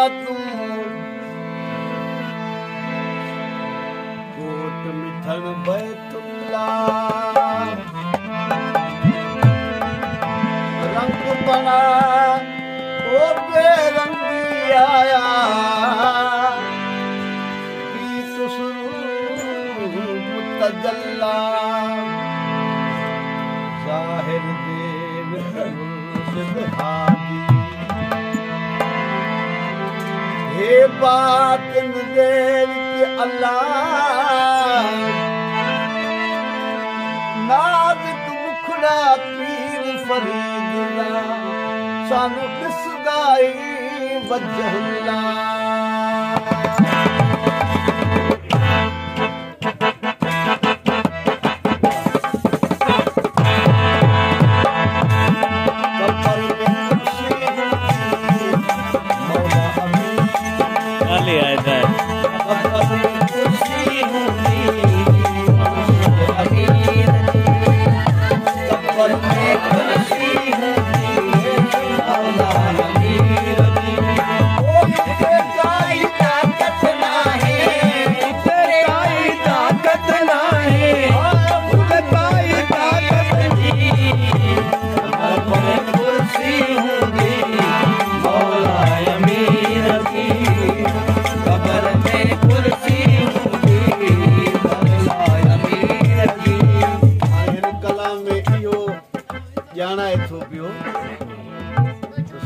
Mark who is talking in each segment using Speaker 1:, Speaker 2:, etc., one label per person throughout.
Speaker 1: तू कोट मिठन बैतुल्ला रंग बना ओ बेरंगी आया तजल्ला जाहिर देव मुर्शिद हादी हे बातिन देव के अल्लाह नाज़िक मुखड़ा पीर फरीदुल्ला सानू दिसदाई वजहुल्ला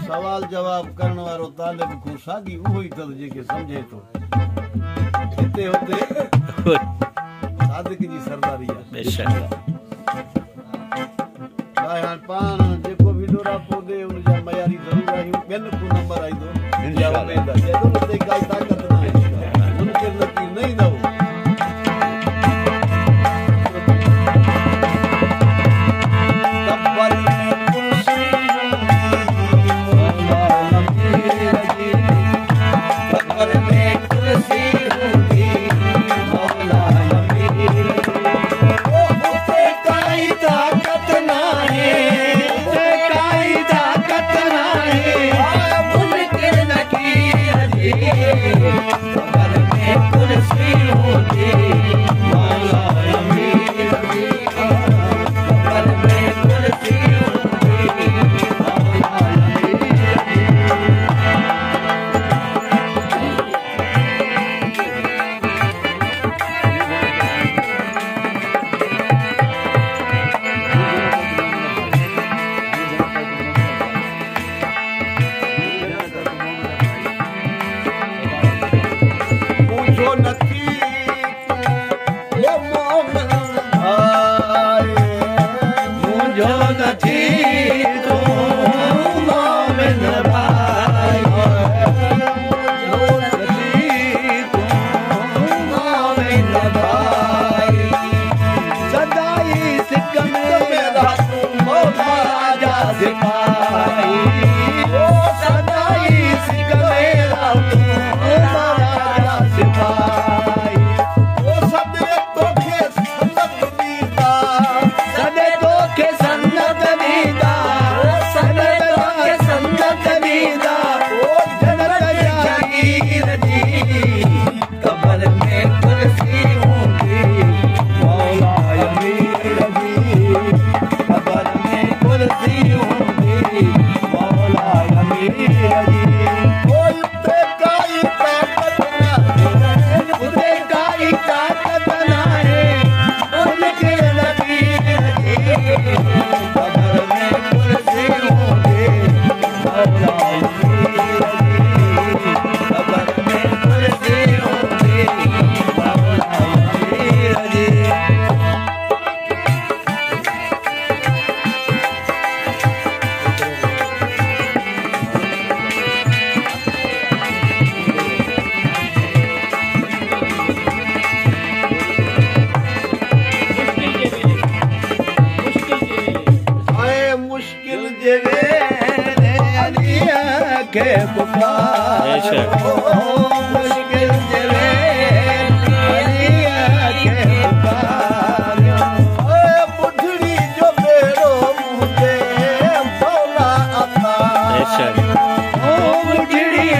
Speaker 1: सवाल जवाब करने वालो तालिब को सागी उहो ही तद जेके समझे तो हिते होते सादिक जी सरदारी है बेशक हां पान जेको भी डोरा पोदे उन जा मयारी जरूर आई बेन को नंबर आई दो इंशाल्लाह जे तो ते काई ताकत ना है उनके नतीजे नहीं ना हो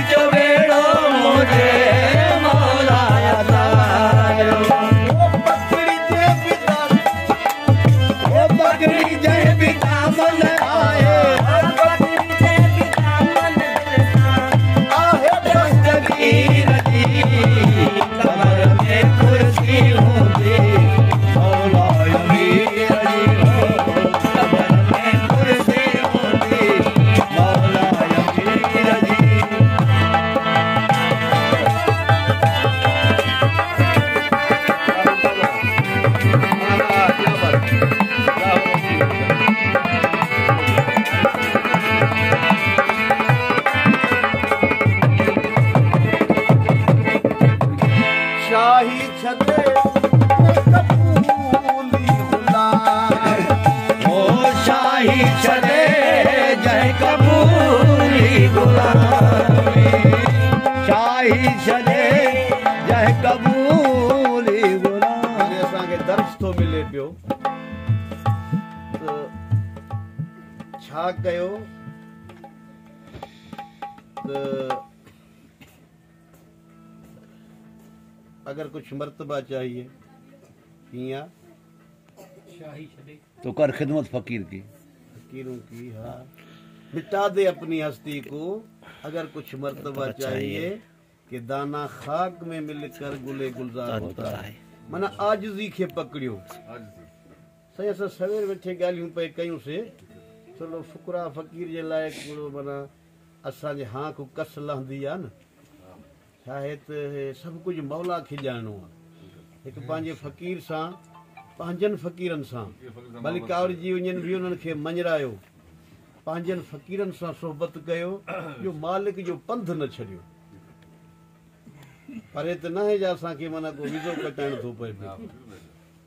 Speaker 2: जो बेड़ो
Speaker 1: छॾे कबूली गुलाम
Speaker 2: ओ शाही छॾे जंहिं कबूली गुलामी शाही छॾे जंहिं कबूली गुलामी
Speaker 1: असांखे दर्श थो मिले पियो त छा कयो त अगर कुछ मर्तबा चाहिए कीअं
Speaker 2: तो कर खिदमत फकीर की
Speaker 1: फकीरों की हाँ मिटा दे अपनी हस्ती को अगर कुछ मर्तबा चाहिए कि दाना खाक में मिलकर गुले गुलजार होता है माना आजिज़ी खे पकड़ियो सही असां सवेर वेठे ॻाल्हियूं पे कयूं से थोरो फुकरा फ़कीर जे लाइ थोरो माना असांजे हाँक कस लहंदी आहे न छा आहे त सभु कुझु मौला खे ॼाणणो आहे हिकु पंहिंजे फ़कीर सां पंहिंजनि फ़कीरनि सां भली कावड़जी वञनि बि उन्हनि खे मञरायो पंहिंजनि फ़कीरनि सां सोहबत कयो जो मालिक जो पंधु न छॾियो परे त न आहे जो असांखे माना को विज़ो कटाइणो थो पए पियो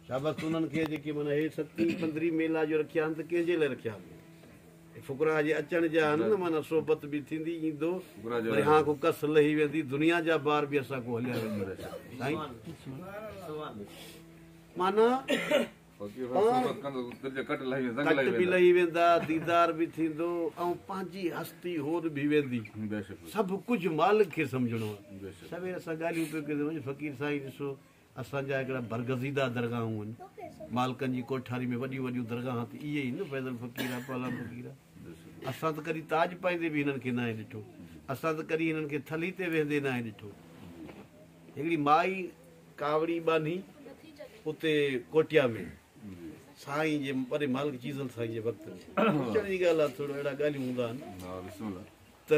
Speaker 1: शाबस उन्हनि खे जेके माना हे 17-15 मेला जो रखिया आहिनि त कंहिंजे लाइ रखिया आहिनि फुकरा जे अचण जा आहिनि न माना सोहबत बि थींदी ईंदो वरी हाँ को कस लही वेंदी दुनिया जा ॿार बि असां को हलिया वेंदा साईं माना कट बि लही वेंदा दीदार बि थींदो ऐं पंहिंजी हस्ती होद बि वेंदी सभु कुझु मालिक खे सम्झणो आहे सवेर असां ॻाल्हियूं पियो कयूं फ़कीर साईं ॾिसो असांजा हिकिड़ा बरगज़ीदा दरगाहूं आहिनि मालिकनि जी कोठारी में वॾियूं वॾियूं दरगाह त इहे ई न फैज़ल फ़कीर आहे पाला फ़कीर आहे असां त कॾहिं ताज पाईंदे बि हिननि खे न आहे ॾिठो असां त कॾहिं हिननि खे थली ते वेंदे न आहे ॾिठो हिकिड़ी माई कावड़ी बानी उते कोटिया में साईं जे वॾे मालिक चीज़ल साईं जे वक़्त में अचण जी ॻाल्हि आहे थोरो अहिड़ा ॻाल्हियूं हूंदा आहिनि त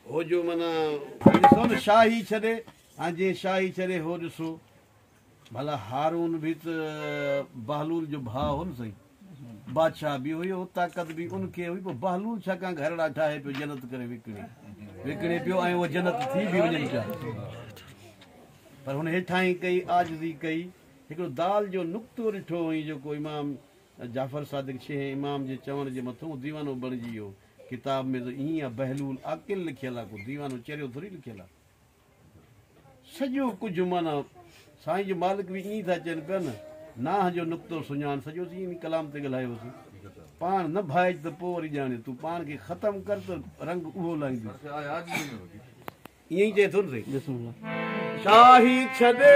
Speaker 1: हो जो माना ॾिसो न शाही छॾे हाणे जीअं शाही छॾे हो ॾिसो भला हारून बि त बहलूल जो भाउ हो न साईं बादशाह बि हुयो ताक़त बि उनखे हुई पोइ बहलूल छाकाणि घरड़ा ठाहे पियो जनत करे विकिणे पियो ऐं उहा जनत थी बि वञनि पिया पर हुन हेठां ई कई आजिज़ी कई हिकिड़ो दाल जो नुक़्तो ॾिठो हुई जेको इमाम जाफ़र सादिक छह इमाम जे चवण जे मथां दीवानो बणिजी वियो किताब में त ईअं आहे बहलूल आकिल लिखियलु आहे को दीवानो चरियो थोरी लिखियलु आहे सॼो कुझु माना साईं जो मालिक बि ईअं था चवनि पिया न नाह जो नुक़्तो सुञाण सॼो ईअं कलाम ते ॻाल्हायोसीं पाण न भाइज त पोइ वरी ॼाणे तूं पाण खे ख़तमु कर त रंग उहो लाहींदो ईअं ई चए थो न साईं शाही छॾे